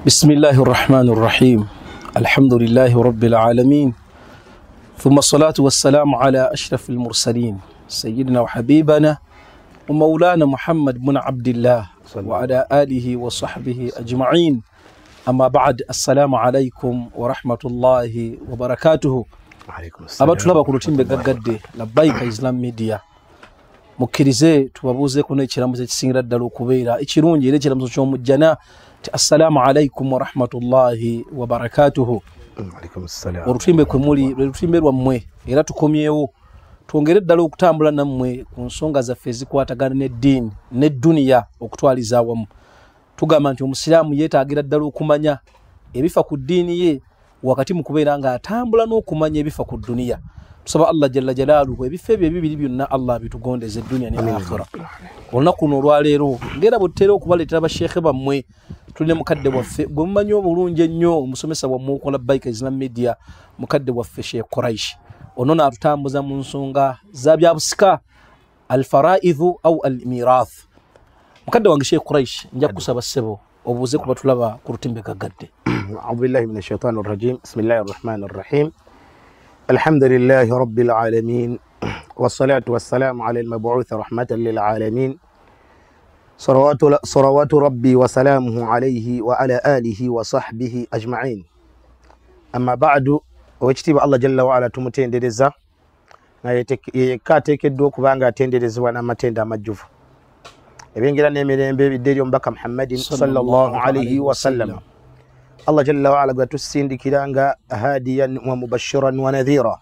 بسم الله الرحمن الرحيم الحمد لله رب العالمين ثم الصلاة والسلام على أشرف المرسلين سيدنا وحبيبنا ومولانا محمد بن عبد الله وعلى آله وصحبه أجمعين أما بعد السلام عليكم ورحمة الله وبركاته أبا تلابا كروتين بغاقد لبايك إسلام ميديا مكرزي تبابوزي كوني إچراموزي تسينغ ردالو كوبيرا إچرونجي إلي إچراموزي شوم الجنة السلام عليكم ورحمة الله وبركاته عليكم السلام ورutime kwemuli rutime rwamwe era tukomyewo twongere ddala okutambula nammwe ku nsonga zaffe ezikwatagana n'eddiini n'edduniya okutwaliza awamu tugamba nti omusiraamu yeetaagira ddala okumanya ebifa ku ddiini ye wakati mu kubeera nga atambula n'okumanya ebifa ku dduniya tusaba Allah jalla jalaaluhu ebifo ebyo ebibiri byonna Allah bitugondeze edduniya ne akhira olunaku luno olwaleero ngera butera okubaleetera basheekhe bammwe tulina mukadde waffe gwe mumanyi obulungi ennyo omusomesa wammwe okola Baika Islam Media mukadde waffe Sheikh Quraish ono n'atutambuza mu nsonga za byabusika alfaraidhu au almirath mukadde wange Sheikh Quraish nja kusaba ssebo obuuze kuba tulaba ku lutimbe gaggadde a'udhu billahi minash shaitani rrajim bismillahir rahmanir rahim alhamdulillahi rabbil alamin wassalatu wassalamu ala al-mab'uth rahmatan lil alamin صلوات ربي وسلامه عليه وعلى آله وصحبه أجمعين أما بعد وجتب الله جل وعلا تمتندرزا يكاتيكدو كبانغا تندرزا وانا متندا مجوف يبينغلا نيميرembe bideri mbaka Muhammadin sallallahu alayhi wa sallam Allah jalla wa ala gatusindikiranga hadiyan wa mubashiran wa nadhira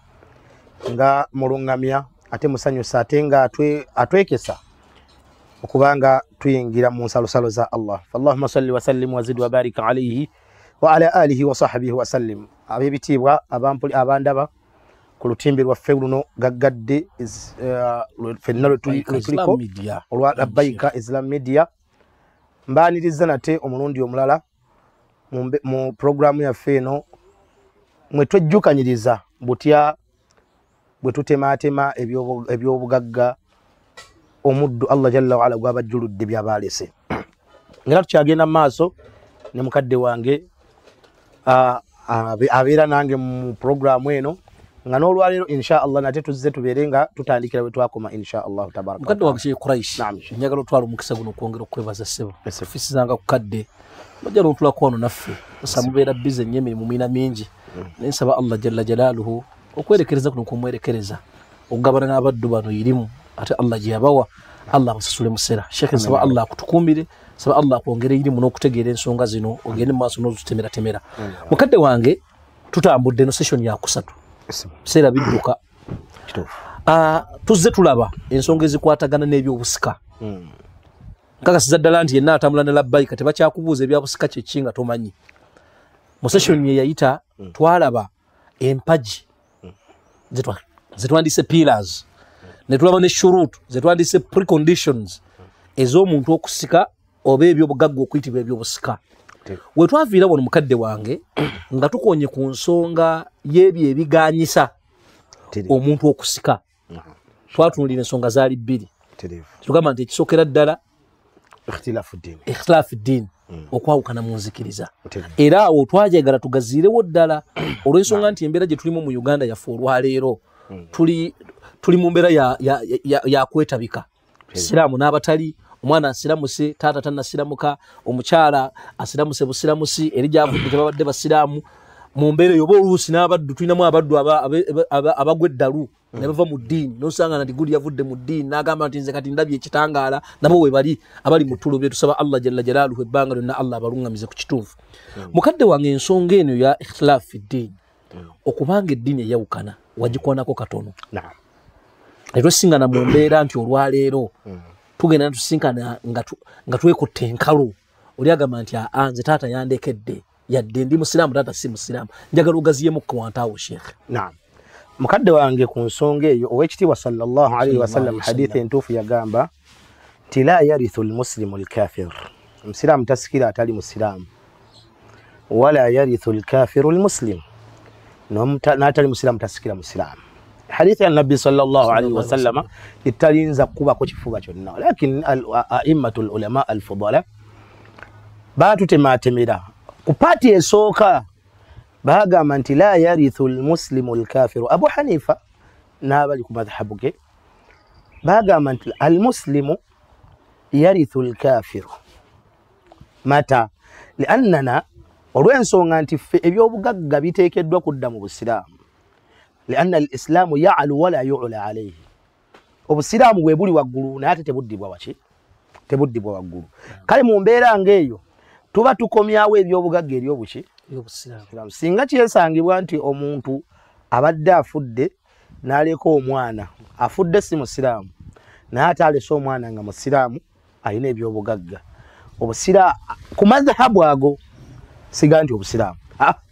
nga mulungamya ate musanyu satenga atwekesa okubanga tuyingira mu nsalosalo za Allah Allahumma salli wa sallim wa zid wa barik alayhi wa ala alihi wa sahbihi wa sallim abibitibwa abampuli abandaba ku lutimbe lwa fewuno gaggadde fennalo tuliko olwa Baika Islam Media mbaniriza nate omulundi omulala mu programu ya feno mwe twejjukanyiriza butya bwe tutematema ebyobugagga omuddu Allah jalla wa ala gwabajjuludde byabalese ngera tukyagenda maaso ne mukadde wange abeera nange mu programu eno nga n'olwaleero insha Allah nate tuzze tubeerenga tutandikira bwe twakoma insha Allah tabaraka mukadde wange Sheikh Quraish njagala otwala omukisa guno okwongera okwebaza ssebo fisizanga kukadde bajjala otulako wano naffe osamubeera bize nnyo emirimu mina mingi nensaba Allah jalla jalaaluhu okwerekereza kuno kumwerekereza okugabana n'abaddu bano irimu ate Allah jiyabawa Allah basasule musera Sheikh nsaba Allah akutukumbire saba Allah kwongere iri muno okutegeera ensonga zino ogende maaso n'ozutemera mukadde wange tutambudde no session ya kusatu sera bidduka tuzze tulaba ensonga ezikwatagana n'ebyobusika nkakasiza ddala nti yenna atambula ne labbaika tebakyakubuuza ebyabusika kyekinga tomanyi mu session ye yayita twalaba empaji zetwandise pillars netulaba ne shurutu zetwandise preconditions ez'omuntu okusika oba ebyobugagga okuyitibwa ebyobusika we twaviira wano mukadde wange nga tukonye ku nsonga y'ebyo ebiganyisa omuntu okusika twatunulira ensonga zaali bbiri tugamba nti ekisookera ddala ikhtilaafu ddiini okwawukana mu nzikiriza era awo twajagala tugaziirewo ddala olw'ensonga nti embeera gye tulimu mu Uganda yaffe olwaleero tuli mu mbeera ya kwetabika siraamu n'abatali omwana asiramuse taata tannasiramuka omukyala asiramuse busiramusi eri gyavudde tebabadde basiraamu mu mbeera eyo oba oluusi n'abaddu tulinamu abaddu abagwa eddalu ne bava mu ddiini n'osanga nti guli yavudde mu ddiini n'agamba nti nze kati ndabye ekitangaala nabo we bali abali mu ttulo bye tusaba Allah jalla jalaaluhu ebbanga lyonna Allah abaluŋŋamize ku kituufu mukadde wange ensonga eno ya ikhtilaafu ddiini okubanga eddiini eyawukana wagikwanako katono etwesingana mu mbeera nti olwaleero tugenda tusinkana nga twekutte enkalu oli agamba nti nze taata yandekedde yadde ndi musiraamu taata si musiraamu njagala ogaziyemu ku wantaawo Sheikh mukadde wange ku nsonga eyo ow'ekitiibwa sallallahu alayhi wa sallam hadithi entuufu yagamba nti la yarithu almuslimu alkafir omusiraamu tasikira atali musiraamu wala yarithu alkafiru almuslim n'atali musiraamu tasikira musiraamu حديث النبي صلى الله عليه وسلم italinza kuba ko kifuba kyonna lakin a'immatul ulama al-fudala batutematemera Kupati esooka bagamba nti la yarithu almuslimu alkafiru. Abu Hanifa n'abali ku madhhabu ge bagamba nti almuslimu yarithu alkafiru mata liannana olw'ensonga nti ffe ebyobugagga biteekeddwa kudda mu busiraamu lianna alislaamu ya'lu wala yu'la alayhi. Obusiraamu bwe buli waggulu naye ate tebuddibwa waki tebuddibwa waggulu. Kale mu mbeera ng'eyo tuba tukomyawo ebyobugagga ery'obuki ery'obusiraamu. Singa kyesangibwa nti omuntu abadde afudde n'aleka omwana afudde si musiraamu naye ate alese omwana nga musiraamu alina ebyobugagga, obusira ku madhhabu ago siga nti obusiraamu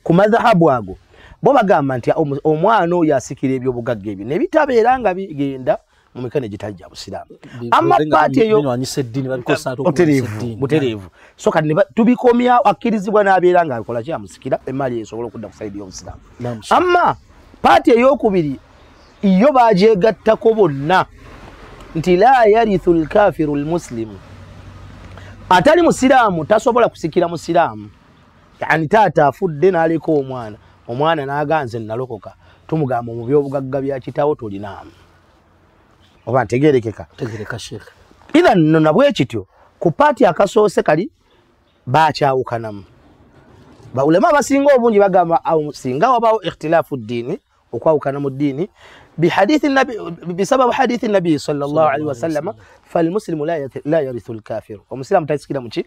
ku madhhabu ago bo bagamba nti omwana oyo asikira ebyobugagga ebyo ne bitabeera nga bigenda mu mikono egitajja busiraamu. Amma paati eyo butereevu so kati tubikomya akkirizibwa n'abeera nga akola ki amusikira emmali esobola okudda ku sayidi y'obusiraamu. Amma paati ey'okubiri iyo baajegattako bonna nti la yarithu alkafiru almuslimu, atali musiraamu tasobola kusikira musiraamu. Yani taata afudde n'aleka omwana, omwana n'aganze nalokoka, tumugamba mu byobugagga bya kitaawo tolinaamu. Oba ntegerekeka? Tegereka Sheikh. Idhan nno bwe kityo ku paati akasoose kali baakyawukanamu. Baulema abasinga obungi bagamba singa wabaawo ikhtilaafu ddiini, okwawukana mu ddiini بحديث النبي بسبب حديث النبي صلى الله عليه وسلم فالمسلم لا يرث الكافر. ومسلم تايسكira muki.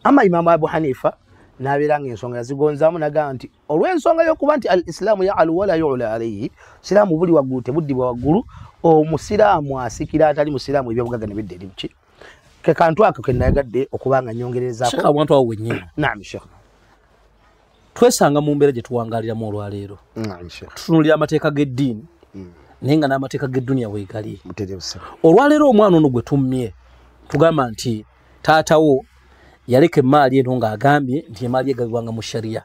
Ama Imam Abu Hanifa nabiranga ensonga yazigonzaamu naga nti olw'ensonga y'okuba nti al-islamu ya'lu wala yu'la alayhi, siraamu buli waggulu tebuddibwa waggulu, omusiraamu asikira atali musiraamu ebyobugagga ne bidde muki. Ke kantu ako ke nayagadde okubanga nyongerezaako. Sheikh abantu awo wennyini. Naam Sheikh. Twesanga mu mbeera gye tuwangaliramu olwaleero. Naam Sheikh. Tutunulira amateeka g'eddiini. Nenga n'amateeka g'edduniya weegali. Olwaleero omwana ono gwe tummye tugamba nti taatawo yaleka emaali eno ng'agambye nti emaali egabibwanga mu shariya.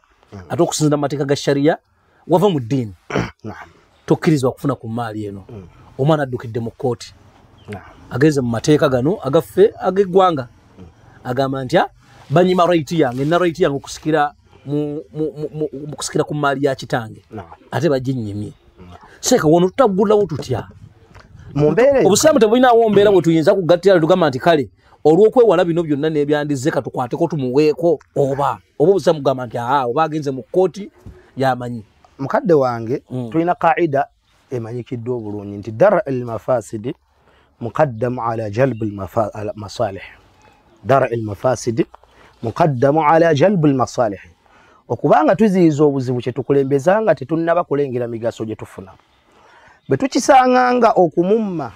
Ate okusinziira amateeka ga shariya wava mu ddiini. Tokkirizibwa kufuna ku maali eno. Omwana addukidde mu kkooti. Ageze mu mateeka gano agaffe ag'eggwanga. Agamba nti banyima right yange, nina right yange okusikira kusikira ku maali ya kitange. Ate baginnyimye. Seka wono tutagulawo tutya mumbere obusiramu tebulinawo mbeera bwe tuyinza kugattira tugamba nti kale olw'okwewala bino byonna n'ebyandize ka tukwateko tumuweeko oba obusiramu gamba nti oba agenze mu kkooti yamanyi. Mukadde wange tulina qaida emanyikiddwa obulungi nti dara al-mafasidi muqaddamu ala jalb al-masalih. Dara al-mafasidi muqaddamu ala jalb al-masalih. Okubanga tuziyiza obuzibu kye tukulembezanga tetunnaba kulengera migaso gye tufuna. Bwe tukisanganga okumumma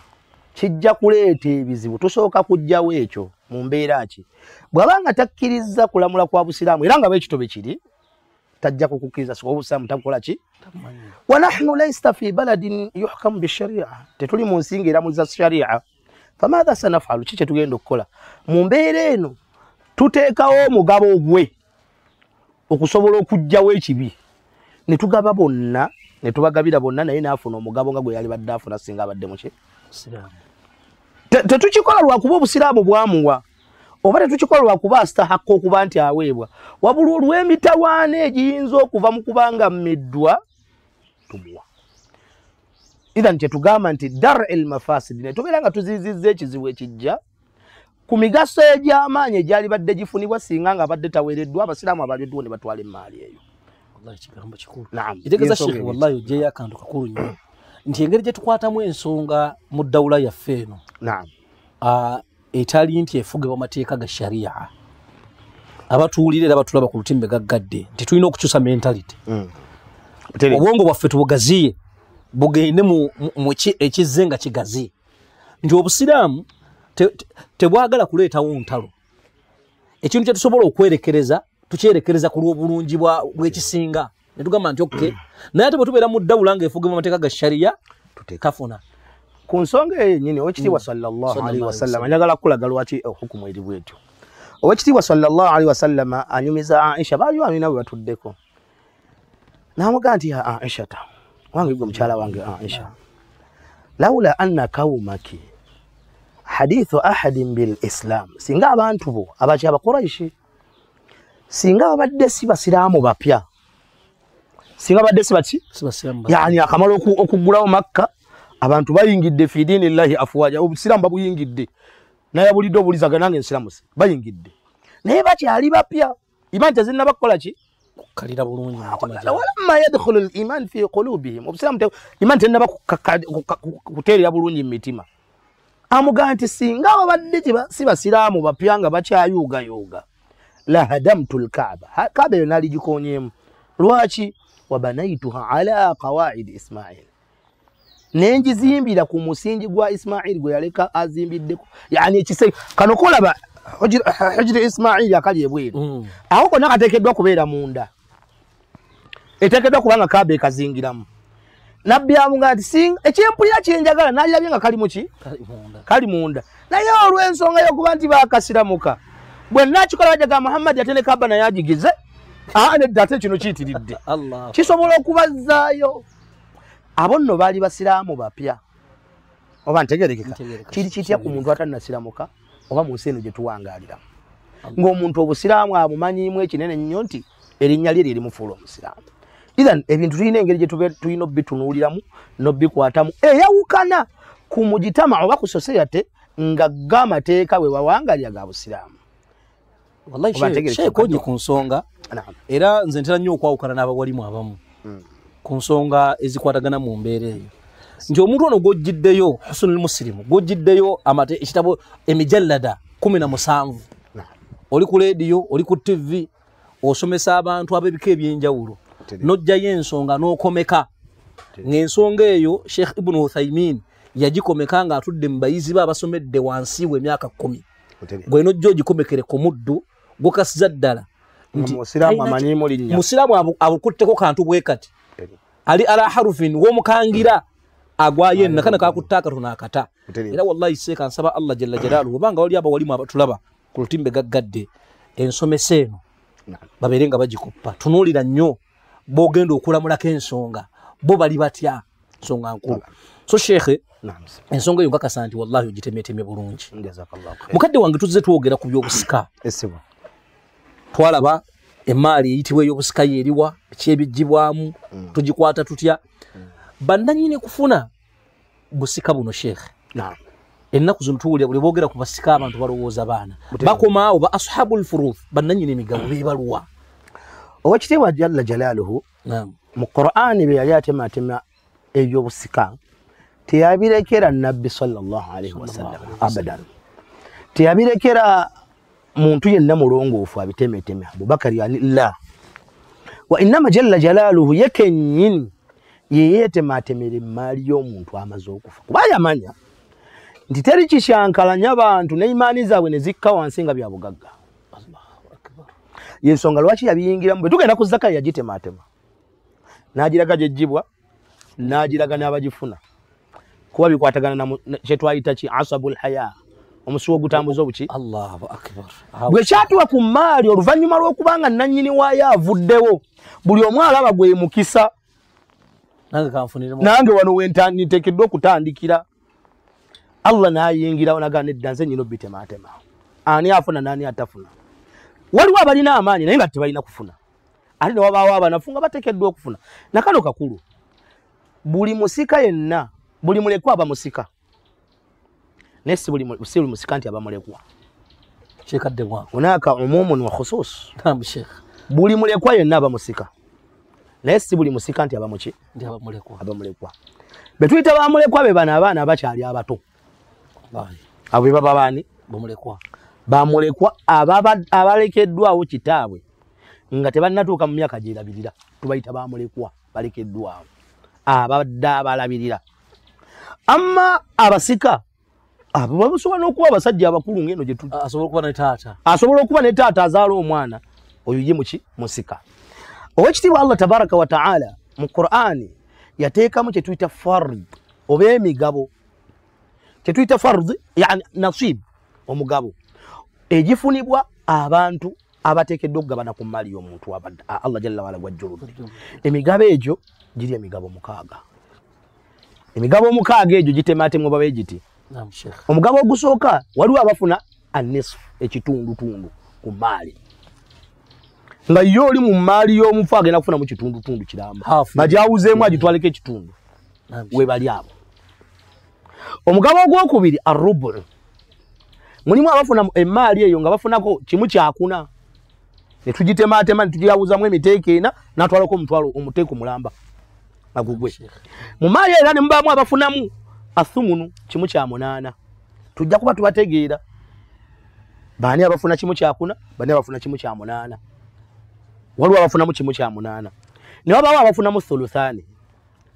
kijja kuleeta ebizibu tusooka kujjawo ekyo mu mbeera ki. Bw'abanga takkiriza kulamula kwa busiraamu era nga bwekitobe kiri tajja kukukkiriza so obusiraamu takola ki. Wa nahnu laysa fi baladin yuhkamu bisharia, tetuli mu nsi ng'eramuza sharia. Famadha sanafalu, kiki tugenda okukola mu mbeera eno? Tuteekawo omugabo gwe okusobola okujjawo ekibi ne tugaba bonna ne tubagabira bonna naye n'afuna omugabo nga gwe yali badde afuna singa abadde muki busiraamu. Tetukikola lwakuba obusiraamu bwamuwa oba tetukikola lwakuba asitahakka okuba nti aweebwa, wabula olw'emitawaana egiyinza okuva mu kubanga mmiddwa tumuwa. Idhan kyetugamba nti dar el mafasidi ne tubeera nga tuzizizza ekizibu ekijja ku migaso egy'amaanyi egyali badde gifunibwa singa nga badde taweereddwa abasiraamu abaleddwa ne batwala emmaali eyo. Wallahi kigambo kikulu. Naam. Itegeza Sheikh wallahi ojjeyo akantu kakulu nnyo. Nti engeri gye tukwatamu ensonga mu ddawula yaffe eno. Naam. Etali nti efugibwa amateeka ga sharia. Abatuwulira era batulaba ku lutimbe gaggadde nti tulina okukyusa mentality. Obwongo bwaffe tubugaziye bugende mu ekizze nga kigazi. Nti obusiraamu tebwagala kuleetawo ntalo. Ekintu kye tusobola okwerekereza tukyerekereza ku lw'obulungi bw'ekisinga ne tugamba nti okay naye ate bwe tubeera mu ddawula ng'efugibwa amateeka ga sharia tafuna. Ku nsonga eyo yennyini Oweekitiibwa sallallahu alaihi wasallam njagala kulaga lwaki hukumu eri bwetyo. Oweekitiibwa sallallahu alaihi wasallam anyumiza Aisha baali bamina bwe batuddeko n'amugamba nti Aisha wange gwe mukyala wange Aisha lawula anna kawmaki hadithu ahadin bil islam, singa abantu bo abakyaba Quraishi singa babadde si basiraamu bapya singa babadde si baki yani akamala okugulawo Makka abantu bayingidde fi dinillahi afwaja obusiraamu babuyingidde naye bulidde obulizaga nange nsiraamu bayingidde naye bakyali bapya iman tezinna bakola ki kalira bulungi walamma yadkhulu al-iman fi qulubihim obusiraamu iman tezinna kuteerera bulungi mu mitima amugaa nti singa babadde si basiraamu bapya nga bakyayuugayuuga la hadamtu al-kaaba kaaba yo naligikonyemu lwaki wabanaituha ala qawaid Ismail nenjizimbira ku musingi gwa Ismail gwe yaleka azimbiddeko yani ekise kano kolaba hujri Ismail akali ebweru aho konna kateekeddwa kubeera munda eteekeddwa kubanga kaaba ekazingiramu nabbi amugaa nti singa ekyempulira kyenjagala nalirabye nga kali muki kali munda naye olw'ensonga yokuba nti bakasiramuka bwe nakikola bajaga Muhammad yatene kaaba naye agigize nedda ate kino kiyitiridde kisobola okubazzaayo abo nno baali basiraamu bapya oba ntegerekeka kiri kitya ku muntu atannasiramuka oba mu nsi eno gye tuwangaaliramu ng'omuntu obusiraamu abumanyiimu ekinene nnyo nti erinnya lye lirimufuula omusiraamu ithan ebintu tulina engeri gye tulina obbitunuuliramu n'obbikwatamu eyawukana ku mujitama oba ku sosiyete nga g'amateeka bwe bawangaalira ga busiraamu wallahi sheekonye ku nsonga era nze ntera nnyo okwawukana n'abawalimu abamu ku nsonga ezikwatagana mu mbeera eyo nti omuntu ono gw'ojjiddeyo Husnul Muslim gw'ojjiddeyo ekitabo emijallada 17 oli ku leediyo oli ku TV osomesa abantu ab'ebika eby'enjawulo n'ojjayo ensonga n'okomeka ng'ensonga eyo Sheikh Ibn Uthaymin yagikomeka ng'atudde mu bayizi be abasomedde wansi w'emyaka 10 gwe n'ojja ogikomekere ku muddu gw'okasiza ddala nti musiraamu abukutteko kantu bwe kati ali ala harufin w'omukangira agwaye nakana kakutta akatono akata era wallahi seeka nsaba Allah jalla jalaaluhu banga wali abawalimu abatulaba ku lutimbe gaggadde ensomesa eno babeere nga bagikuppa tunuulira nnyo b'ogenda okulamulako ensonga bo bali batya nsonga nkulu so sheekhe ensonga eyo nkakasa nti wallahi ogitemeetemye bulungi mukadde wange tuzze twogera ku by'obusika twalaba emaali eyitibwa ey'obusika yeeriwa ekyebijjibwamu tugikwata tutya bannanyini kufuna busika buno sheekhe ennaku zino tuwulira buli boogera ku basika abantu balowooza baana bakomaawo ba ashabul furuuth bannanyini emigabo beebaluwa owekitiibwa jalla jalaaluhu mu Qur'ani bye yali atematema ebyobusika teyabirekera nabbi sallallahu alaihi wasallam abadan teyabirekera muntu yenna mulongoofu abitemeteme Abubakar la wa innama jalla jalaaluhu yekennyini yeyeetematemera emmaali y'omuntu amaze okufa kuba yamanya nti teri kishankalanya abantu n'imaani zaabwe ne zikka wansi nga bya bugagga yensonga lwaki yabiyingiramu bwe tugenda ku Zakaya yagitematema n'agiraga gyejjibwa n'agiraga n'abagifuna kuba bikwatagana kye twayita ki asabul haya omusuwa ogutambuza obuki Allahu akbar bwe kyatuwa ku maali oluvannyuma lw'okubanga nannyini waayo avuddewo buli omu alaba gwe mukisa nange wano wenteekeddwa okutandikira Allah n'ayingirawo nagaa nedda nze nnyina obbitematema ani afuna n'ani atafuna waliwo abalina amaanyi naye nga tebalina kufuna ate ne wabaawo abanafu nga bateekeddwa okufuna nakano kakulu buli musika yenna buli mulekwa aba musika naye si buli musika nti aba mulekwa kyekadde bwako hunaka umumun wa khusus naam sheikh buli mulekwa yenna aba musika naye si buli musika nti aba muki ndi aba mulekwa be tuyita ba mulekwa be bana abaana abakyali abato abo be baba baani ba mulekwa abalekeddwawo kitaabwe nga tebannatuuka mu myaka gyerabirira tubayita ba mulekwa balekeddwawo abadde abalabirira amma abasika abo basobola n'okuba abasajja abakulu ng'eno gye tuli asobola okuba ne taata azaala omwana oyo ye muki musika owekitiibwa Allah tabaraka wa ta'ala mu Qur'ani yateekamu kye tuyita fard oba emigabo kye tuyita fard yani nasib omugabo egifunibwa abantu abateekeddwa okugabana ku mali y'omuntu Allah jalla wala gwajjuludde emigabo egyo giri emigabo 6 emigabo 6 egyo gitematemwa babe giti omugabo ogusooka waliwo abafuna anisfu ekitundutundu ku mali nga yo oli mu maali y'omufu agenda kufuna mu kitundu kiramba bajawuzeemu agitwaleko ekitundu we bali abo. Omugabo ogwokubiri arrubu, mulimu abafuna emaali eyo nga bafunako kimu kyakuna ne tugitemaatema ne tugiyawuzamu emiteeko ena n'atwalako omuteeko mulamba agugwe. Mu maali era ne mubaamu abafunamu athumunu kimu kya munaana. Tujja kuba tubategeera baani abafuna kimu kyakuna, baani abafuna kimu kya munaana. Waliwo abafunamu kimu kya munaana ne wabaawo abafunamu thuluthani,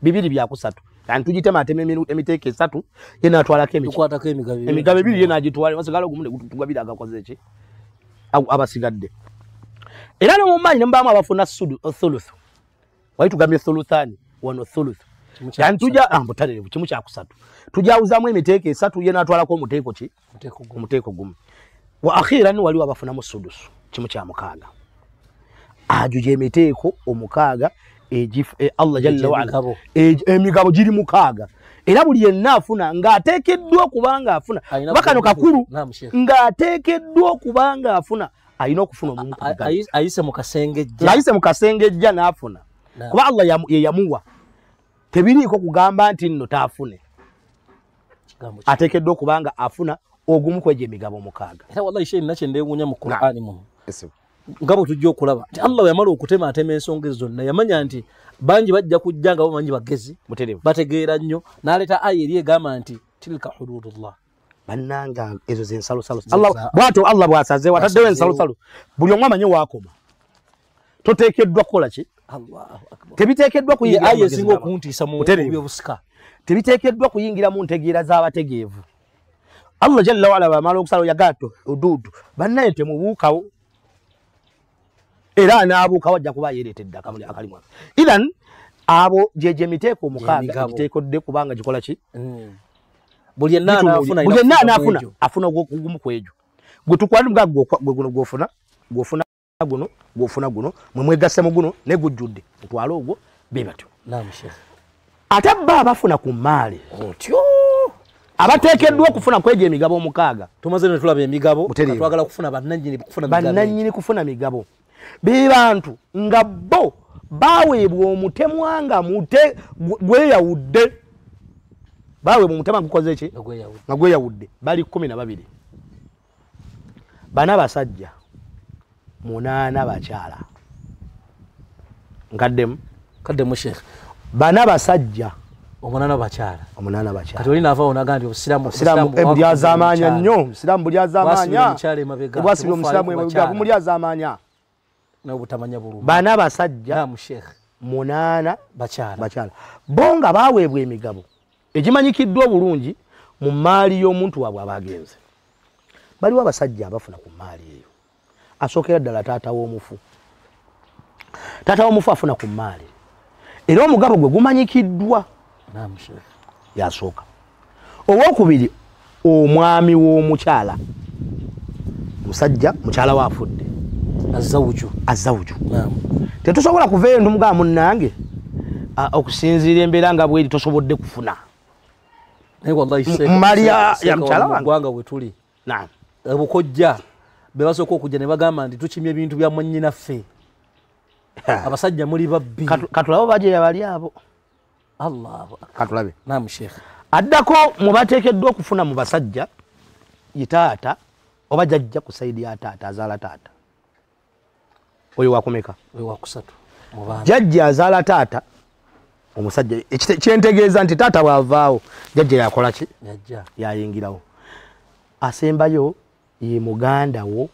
bibiri byakusatu. Yani tugitemaatema emiteeko esatu ye n'atwalako emigabo ebiri ye n'agitwala masigala ogumu tugabira agakoze ki abasigadde. Era ne mu maali ne mubaamu abafuna thuluthu, wali tugambye thuluthani wano thuluthu. Yani tujja mbutalire kimu kyakusatu tujawuzamu emiteeko esatu ye n'atwalako omuteeko ki omuteeko gumu. Wa akhiran waliwo abafunamu sudusu kimu kya mukaaga. Ajuje emiteeko omukaaga Allah jalla wa ala emigabo giri mukaaga era buli yenna afuna ng'ateekeddwa kubanga afuna bakano kakulu ng'ateekeddwa kubanga afuna alina okufuna omuntu ayise mu kasengejja n'afuna kuba Allah ye yamuwa tebiriiko kugamba nti nno taafune ateekeddwa kubanga afuna ogumu kwegyo emigabo mukaaga. Era wallahi sheyi nakye ndeewuunya mu Qur'ani muno nga bwe tujja okulaba nti Allah yamala okutemaatema ensonga zonna yamanya nti bangi bajja kujja nga bamanyi bagezi bategeera nnyo n'aleeta aya eri egamba nti tilka hududullah. Bannanga ezo zensalosalo bw'atyo Allah bw'asaze wataddewo ensalosalo buli omu amanyi waakoma. Toteekeddwa kukola ki? Tebiteekeddwa kuyingira aya esinga okuntiisa mu byobusika tebiteekeddwa kuyingira mu ntegeera z'abategeevu. Allah jalla wa ala bamala okusala yagato odudu bannaye temubuukawo era n'abuuka wajja kuba yeeretedde akalimu. Idan abo jeje miteeko omukaaga giteekodde kubanga gikola ki? Buli yenna anaafuna afuna ogumu ku egyo gwe tukwali guno gw'ofuna guno mwe mwegasse mu guno ne gujjudde mutwale ogwo be batyo. Ate bo abafuna ku maali otyo abateekeddwa okufuna kwegyo emigabo omukaaga. Tumaze ne tulaba emigabo twagala kufuna bannannyini kufuna migabo. Be bantu nga bo baweebwa omutemwa nga gweyawudde. Baweebwa omutemwa gukoze ki? Nga gweyawudde. Bali 12. Bana basajja 8 bakyala. Nkaddemu Sheikh. Bana basajja 8 bakyala. 8 bakyala. Kati oli naava onaga nti Obusiraamu bulyazaamaanya nnyo. Obusiraamu bulyazaamaanya. Bwasibira Omusiraamu emabega bulyazaamaanya. N'obutamanya bulungi. Bana basajja 8 bakyala. Bo nga baweebwa emigabo egimanyikiddwa obulungi mu maali y'omuntu waabwe abagenze. Baliwo abasajja abafuna ku maali eyo. Asookera ddala taata w'omufu. Taata w'omufu afuna ku maali. Era omugabo gwe gumanyikiddwa. Yasooka. Owokubiri omwami w'omukyala. Musajja mukyala waafudde. Azawuju. Tetusobola kuva eno mugaa munnange okusinziira embeera nga bweri tosobodde kufuna. Maali ya mukyala wange. Gwanga bwe tuli. Obukojja be basooka okujja ne bagamba nti tukimya ebintu bya mwannyinaffe. Abasajja muli babbi. Katulabo bajeya bali abo. Allahu akbar. Katulabe. Naam Sheikh. Addako mu bateekeddwa okufuna mu basajja ye taata oba jjajja ku sayidi ya taata azaala taata. Oyo wakumeka? Oyo wakusatu. Mubana. Jjajja azaala taata omusajja kyentegeeza nti taata bw'avaawo jjajja yakola ki? Yayingirawo. Asembayo ye muganda wo,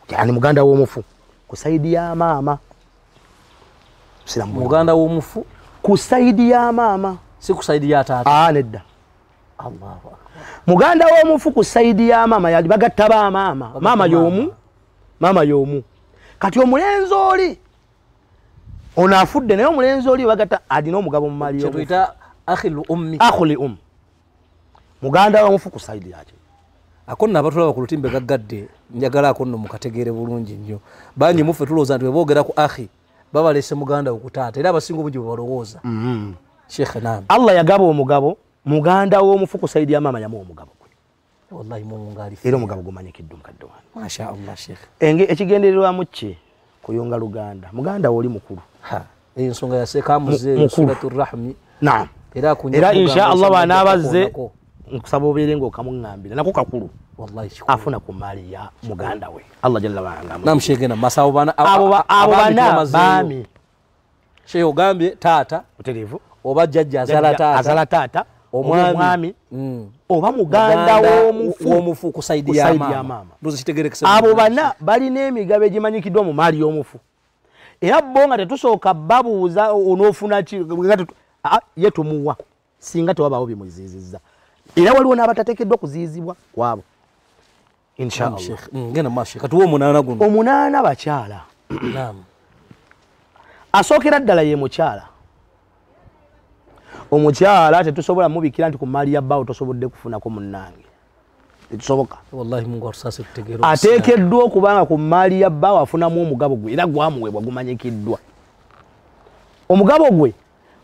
yani muganda w'omufu ku sayidi ya maama. Muganda w'omufu ku sayidi ya maama, si ku sayidi ya taata. Nedda. Allahu akbar. Muganda w'omufu ku sayidi ya maama yali bagatta ba maama. Maama y'omu. Kati omulenzi oli ono afudde naye omulenzi oli bagatta alina omugabo mu maali y'omufu. Kyetuyita akhil ummi. Akhul muganda w'omufu ku sayidi yake. Akonna abatulaba ku lutimbe gaggadde njagala akonno mukategeere bulungi nnyo. Bangi muffe tulowooza nti beboogera ku akhi babalese muganda okutaata era abasinga obungi bwe balowooza. Sheikh naam. Allah yagaba omugabo muganda w'omufu ku sayidi ya maama yamuwa omugabo gwe. Wallahi Mungu ng'alifa. Era omugabo gumanyikiddwa mukadde wange. Masha Allah Sheikh. Ekigendererwamu ki kuyunga luganda muganda oli mukulu ensonga yaseka muze suratul rahmi naam era insha Allah bana bazze nkusaba oberenga okamuŋŋambira nako kakulu wallahi shukuru afuna ku mali ya muganda we Allah jalla wa ala namshegena masawo bana abo bana bami sheyo gambye tata uterevu oba jajja azala tata omwami oba muganda w'omufu kusaidia mama ndoze kitegere kisa abo bana bali n'emigabe egimanyikidwa mu mali y'omufu era bonga tetusooka babuuza onoofuna ki ye tumuwa singa tewabaawo bimuziizizza era waliwo n'abatateekeddwa okuziizibwa kwabo inshallah ngena mashe katuwa omunaana guno omunaana bakyala naam asookera ddala ye mukyala omukyala tetusobola mubikira nti ku mali ya bbaawo tosobodde kufunako munnange tetusoboka wallahi mungu atusase tutegeera ateekeddwa okubanga ku mali ya bbaawo afunamu omugabo gwe era gwamuweebwa gumanyikiddwa omugabo gwe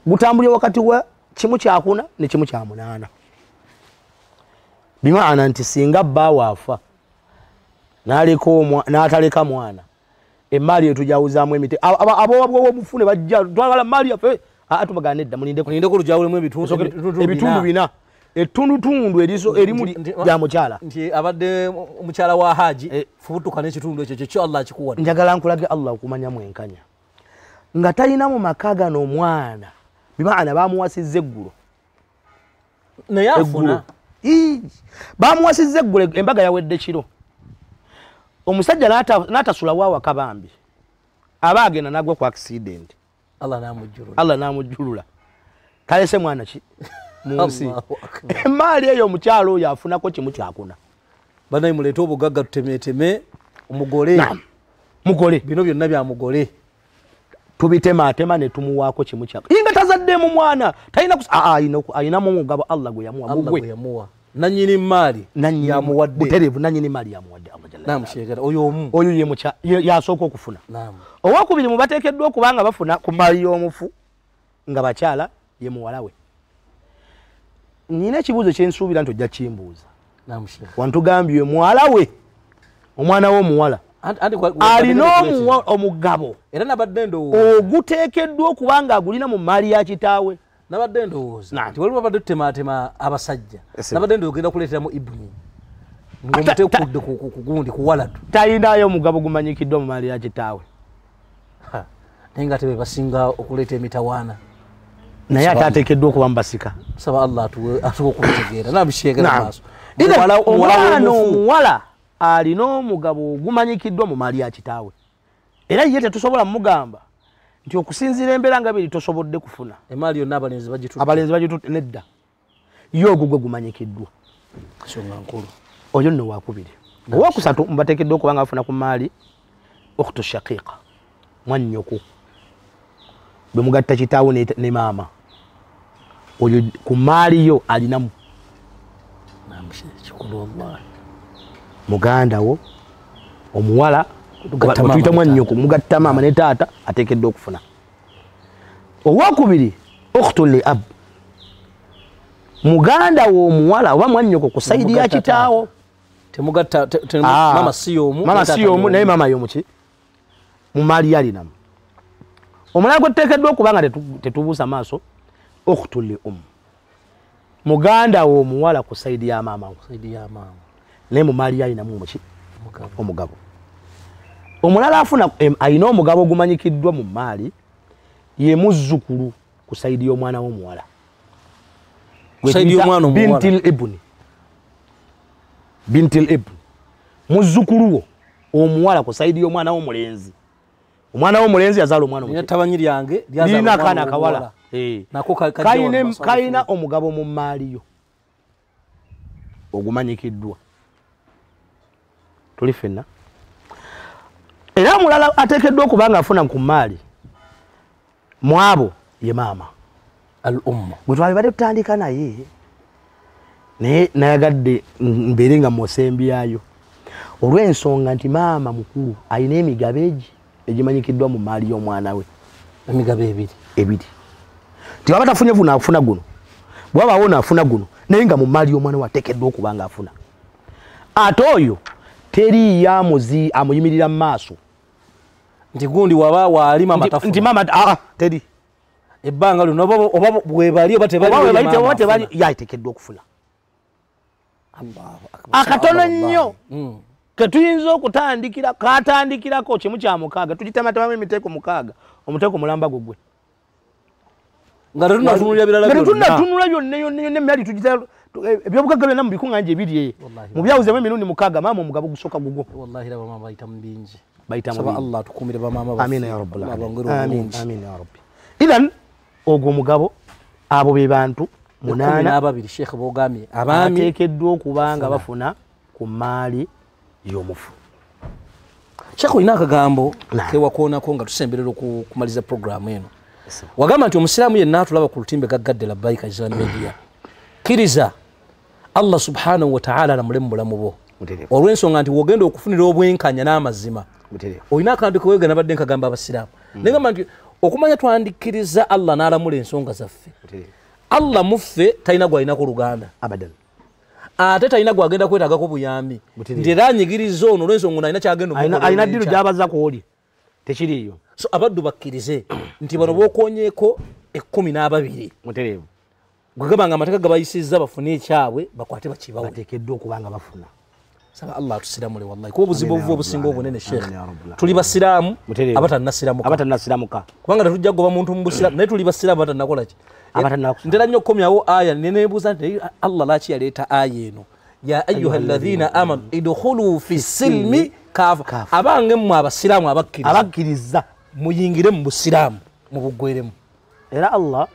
gutambulira wakati wa kimu kyakuna ne kimu kyamunaana bimaana nti singa bbaawo afa n'ataleka mwana emmali etujawuzaamu emite abowabwowomufune bajja twagala mali yaffe atubagana edda mulinde ku lujawulemu ebitundu bina ettundutundu erimu lya mukyala nti abadde omukyala wa haji fubutuka n'ekitundu ekyo kyo Allah akikuwadde njagala nkulage Allah okumanya mwenkanya nga talina mu maka gano omwana bimaana bamuwasizza eggulo naye afuna bamuwasizza eggulo embaga yawedde kiro omusajja n'atasula waawaka bambi aba agenda nagwa ku accident Allah namujjulula talese mwana ki munsi emaali eyo omukyalo oyo afunako kimu kyakuna banayi muleete obugagga tutemeeteme omugole mugole bino byonna bya mugole tubitematema ne tumuwaako kimu kyakuna inga tazaddemu mwana talina ayinamu omugabo Allah gwe yamuwa nanyini maali yamuwadde buterevu nanyini maali yamuwadde naam shekera oyo ye yasooka okufuna owakubiri mu bateekeddwa okubanga bafuna ku maali y'omufu nga bakyala ye muwala we nina ekibuuzo kyensuubira nti ojja kimbuuza wantugambye muwala we omwana w'omuwala alina omugabo era nabadde ndowooza oguteekeddwa okubanga agulina mu maali ya kitaawe nabadde ndowooza nti waliwo babadde tutematema abasajja nabadde ndowooza ogenda kuleeteramu ibuni ng'omutekudde ku gundi ku waladu talinayo omugabo gumanyikiddwa mu maali ya kitaawe naye nga tebe basinga okuleeta emitawaana naye ate ateekeddwa okuba mubasika saba Allah atuwe okutegeera nabisheekera maaso omwana omuwala alina omugabo ogumanyikiddwa mu maali ya kitaawe era ye tetusobola mugamba nti okusinziira embeera nga biri tosobodde kufuna emaali yonna abalenzi bagitutte nedda ye ogwo gwe gumanyikiddwa nsonga nkulu oyo nno wakubiri owakusatu mubateekeddwa okubanga bafuna ku maali ukhtu shaqiqa mwannyoko bwe mugatta kitaawe ne maama oyo ku maali yo alinamu muganda wo omuwala tuyita mwannyoko mugatta maama ne taata ateekeddwa okufuna owakubiri ukhtu li ab muganda wo omuwala oba mwannyoko ku saidi ya kitaawo temugatta mama si y'omu naye maama y'omuki mu maali yalinamu omulala gwe tuteekeddwa okuba nga tetubuusa maaso ukhtu li muganda wo omuwala ku saidi ya maama naye mu maali yalinamu omuki omugabo omulala afuna alina omugabo ogumanyikiddwa mu maali ye muzzukulu ku saidi y'omwana w'omuwala bintil ibn muzzukulu wo omuwala ku saidi y'omwana w'omulenzi omwana w'omulenzi yazaala omwana lirina akaana akawala kalina omugabo mu maali yo ogumanyikiddwa tuli fenna era omulala ateekeddwa okuba nga afuna ku maali mu abo ye maama gwe twalibadde tutandika naye naye nayagadde mbeere nga musembyayo olw'ensonga nti maama mukulu alina emigabo egi egimanyikiddwa mu maali y'omwana we emigabo ebiri tiwaba tafunye guno afuna guno bwabaawo naafuna guno naye nga mu maali y'omwana we ateekeddwa okuba nga afuna ate oyo teriyo amuyimirira mu maaso nti gundi waba walima matafu nti mama teri ebbanga lino oba bwebali oba tebali yaitekeddwa okufuna akatono nnyo ketuyinza okutandikira katandikirako kimu kya mukaaga tugitematemamu emiteeko mukaaga omuteeko mulamba gugwe nga tetunatunulira birala tetunatunula yonna emyali tugita ebyobugagga byonna mu bikuŋŋanja ebiri mu byawuzemu emirundi mukaaga maama omugabo gusooka gugwo wallahi raba mama bayita mu bingi saba Allah tukumire bamaama amina ya rabbal alamin amin ya rabbi idan ogwo mugabo abo be bantu 8 Sheikh Bogami abami ateekeddwa okubanga bafuna ku maali y'omufu. Sheikh olina akagambo kewakoonako nga tusemberera kumaliza programu eno wagamba nti omusiraamu yenna atulaba ku lutimbe gaggadde labbaika Izan Media kiriza Allah subhanahu wa ta'ala alamule mu bulamu bwo olw'ensonga nti wogenda okufunira obwenkanya n'amazima olina akantu kewega nabadde nkagamba abasiraamu negamba nti okumanya twandikiriza Allah n'alamula ensonga zaffe Allah muffe talina gwalinako Luganda abadan ate talina gwagenda kwetagako buyambi nti era anyigiriza ono olw'ensonga alina kyagenda alina ddiru gy'abaza kwoli tekiriiyo so abaddu bakkirize nti bano bookonyeeko 12 mutereevu gwegamba amateeka gabayisizza bafune ekyabwe bakwate bakibawo bateekeddwa okubanga bafuna saba Allah tusiramule wallahi kuba obuzibu obuva obusinga obunene Sheikh tuli basiraamu abatannasiramuka kubanga tetujja kugoba muntu mu busiraamu naye tuli basiraamu abatannakola ki ntera nnyo okukomyawo aya neneebuuza nti Allah laki yaleeta aya eno ya ayuha alladhina amanu idkhulu fi silmi kafa abange mmwe abasiraamu abakkiriza muyingire mu busiraamu mu buggweremu era Allah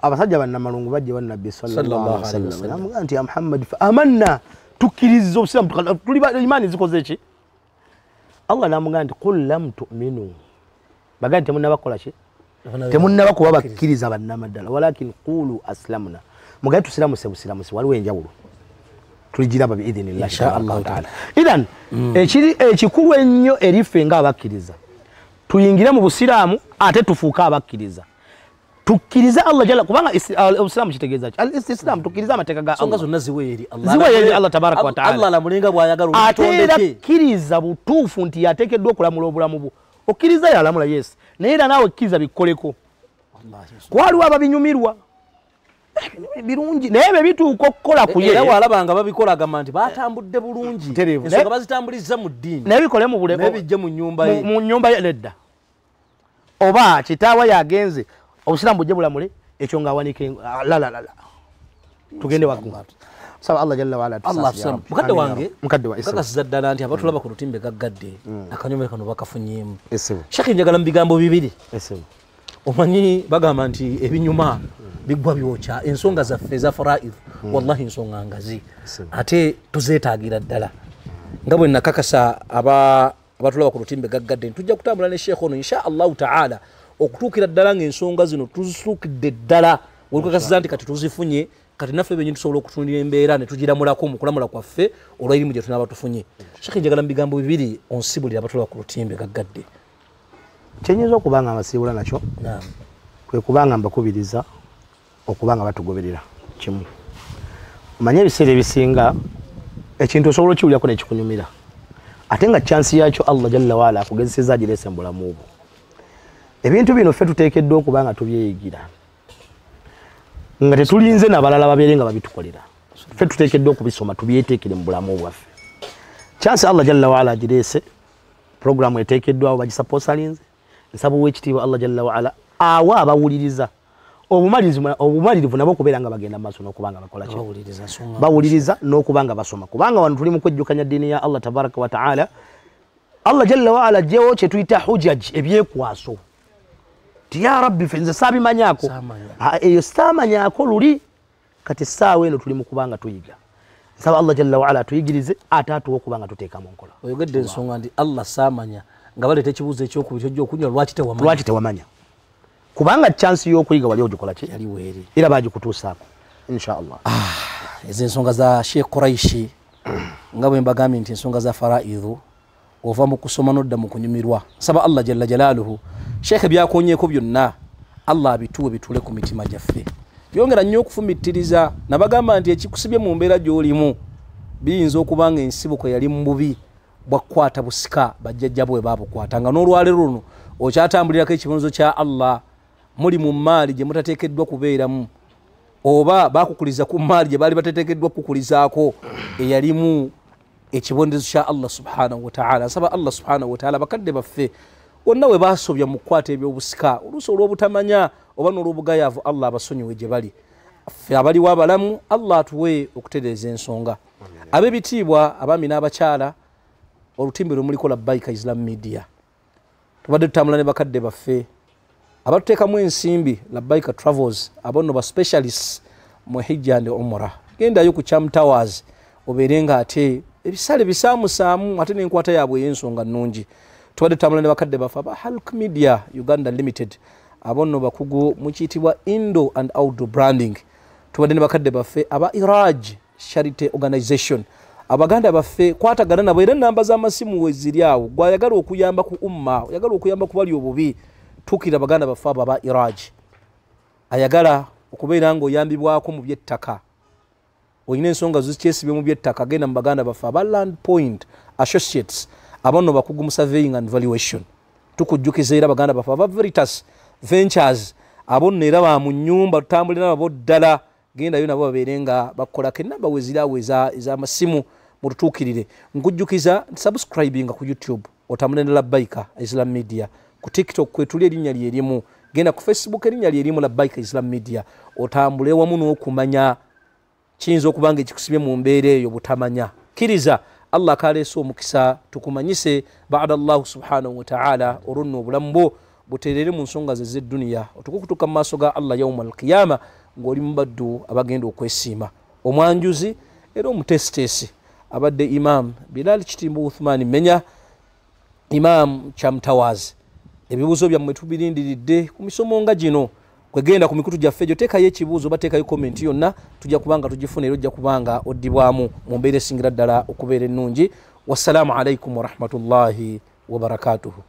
abasajja bannamalungu bajje wa nabbi sallallahu alaihi wasallam nti ya Muhammad fa amanna tukkiriza obusiraamu tuli imaani zikoze ki Allah namugamba nti qul lam tu'minu bagandi temunnabakola ki temunnaba kuba bakkiriza bannamaddala walakin qulu aslamna mugaye tusiramuse busiramusi waliwo enjawulo tuligiraba biidhinillahi inshallah taala idan ekikulu ennyo eriffe ng'abakkiriza tuyingire mu busiraamu ate tufuuke abakkiriza tukkiriza Allah jalla kubanga obusiraamu kitegeeza ki al-istislam tukkiriza amateeka ga Allah zonna ziweeri Allah tabaraka wa taala Allah lamulenga bwayagala ate kkiriza butuufu nti yateekeddwa okulamula obulamu bwo okkiriza yalamula yes naye era naawe kkiriza bikkoleko waliwo ababinyumirwa birungi naye bye bituuka okukola ku ye era walabanga babikola agamba nti batambudde bulungi ensonga bazitambuliza mu ddiini naye bikole mu bulemu naye bijje mu nnyumba ye nedda oba kitaawa yagenze obusiraamu bujje bulamule ekyo ng'awanike la tugende waggulu saba Allah jalla waala mukadde wange kakasiza ddala nti abatulaba ku lutimbe gaggadde akanyomero kano bakafunyemu Sheikh njagala mu bigambo bibiri omanyi bagamba nti ebinyuma bigwa byokya ensonga zaffe eza faraid wallahi ensonga ngazi ate tuzeetaagira ddala nga bwe nakakasa abatulaba ku lutimbe gaggadde tujja kutambula ne Sheikh ono insha Allahu taala okutuukira ddala ng'ensonga zino tuzisuukidde ddala olukakasiza nti kati tuzifunye kati naffe benyi tusobola okutunira embeera ne tugiramulako mu kulamula kwaffe olw'erimu gye tunaaba tufunye Sheikh njagala mu bigambo bibiri onsibulira abatulaba ku lutimbe gaggadde kyenyinza okubanga mbasiibula nakyo kwe kubanga mbakubiriza okubanga batugoberera kimu omanye ebiseera ebisinga ekintu osobola okiwulyako nekikunyumira ate nga chansi yakyo Allah jalla waala akugezeseza agireese mu bulamu bwo ebintu bino ffe tuteekeddwa okubanga tubyeyigira nga tetulinze nabalala babeere nga babitukolera ffe tuteekeddwa okubisoma tubyeteekere mu bulamu bwaffe chansi Allah jalla waala agireese programu eteekeddwawo bagisaposalinze nsaba ow'ekitiibwa Allah jalla waala awa abawuliriza obumalirivu nabo okubeera nga bagenda maaso n'okubanga bakola ki bawuliriza n'okubanga basoma kubanga wano tuli mu kwejjukanya ddiini ya Allah tabaraka wa taala Allah jalla waala ajjewo kye tuyita hujaj ebyekwaso ti ya rabbi ffe nze saabimanyako eyo saamanyako luli kati essaawa eno tuli mu kubanga tuyiga nsaba Allah jalla waala atuyigirize ate atuwa okubanga tuteeka mu nkola oyogedde ensonga nti Allah saamanya nga baleeta ekibuuzo ekyokubiri ojja okunywa lwaki tewamanya kubanga chansi y'okuyiga wali ogikola ki yali weeri era bagikutuusaako inshallah ezo ensonga za Sheikh Quraishi nga bwe mbagambye nti ensonga za faraidhu ova mu kusoma nodda mu kunyumirwa saba Allah jalla jalaaluhu Sheikh byakonyeeko byonna Allah abituwe bitule ku mitima gyaffe yongera nnyo okufumittiriza nabagamba nti ekikusibye mu mbeera gy'olimu biyinza okubanga ensibuko yali mu bubi bwakwata busika bajjajja bwe babukwata nga n'olwaleero luno okyatambulirako ekibonzo kya Allah muli mu maali gye mutateekeddwa kubeeramu oba bakukuliza ku maali gye baali bateteekeddwa kukulizaako eyalimu ekibondezo kya Allah subhanahu wa ta'ala. Nsaba Allah subhanahu wa ta'ala bakadde baffe wonna we basobya mu kukwata ebyobusika oluusi olw'obutamanya oba n'olw'obugayaavu Allah abasonyiwe gye bali. Ffe abaliwo abalamu Allah atuwe okutereeza ensonga. Ab'ebitiibwa abaami n'abakyala olutimbe lumuliko Labbaika Islam Media tubadde tutambula ne bakadde baffe abatuteekamu ensimbi Labbaika Travels abonno ba specialists mu hijja and umrah. Gendayo ku Cham Towers obeerenga ate ebisale bisaamusaamu ate n'enkwata yaabwe ey'ensonga nnungi. Tubadde tutambula ne bakadde baffe aba Hulk Media Uganda Limited abonno bakugu mu kiyitibwa Indo and Outdoor Branding. Tubadde ne bakadde baffe aba Iraj Charity Organization abaganda baffe kwatagana nabo era namba z'amasimu weziri awo gwayagala okuyamba ku umma oyagala okuyamba ku bali obubi tukira baganda baffe aba Iraj ayagala okubeera nga oyambibwako mu byettaka oyina ensonga zikyesibye mu byettaka genda mu baganda baffe aba Land Point Associates abonno bakugu mu surveying and valuation tukujjukiza era baganda baffe aba Veritas Ventures abonno era ba mu nnyumba tutambulira nabo ddala genda yo nabo babeerenga bakola kenamba wezirawo ez'amasimu mututuukirire. Nkujjukiza subscribing ku YouTube otambule ne Labbaika Islam Media ku TikTok kwetuli erinnya lyerimu genda ku Facebook erinnya lyerimu Labbaika Islam Media otambule wamu n'okumanya kiyinza okubanga ekikusibye mu mbeera eyo butamanya kiriza Allah kaleese omukisa tukumanyise baada Allah subhanahu wa ta'ala olunno obulamu bwo buteerere mu nsonga ze z'edduniya otukukutuka mu maaso ga Allah yawma al-qiyama ng'oli mu baddu abagenda okwesiima omwanjuzi era omutesiteesi abadde Imam Bilal Kitimbo Uthman Menya Imam Cham Towers. Ebibuuzo byammwe tubirindiridde ku misomo nga gino kwegenda ku mikutu gyaffe gyo teekayo ekibuuzo bateekayo komenti yonna tujja kubanga tugifuna era ojja kubanga oddibwamu mu mbeera esingira ddala okubeera ennungi. Wassalamu alaikum warahmatullahi wabarakatuhu.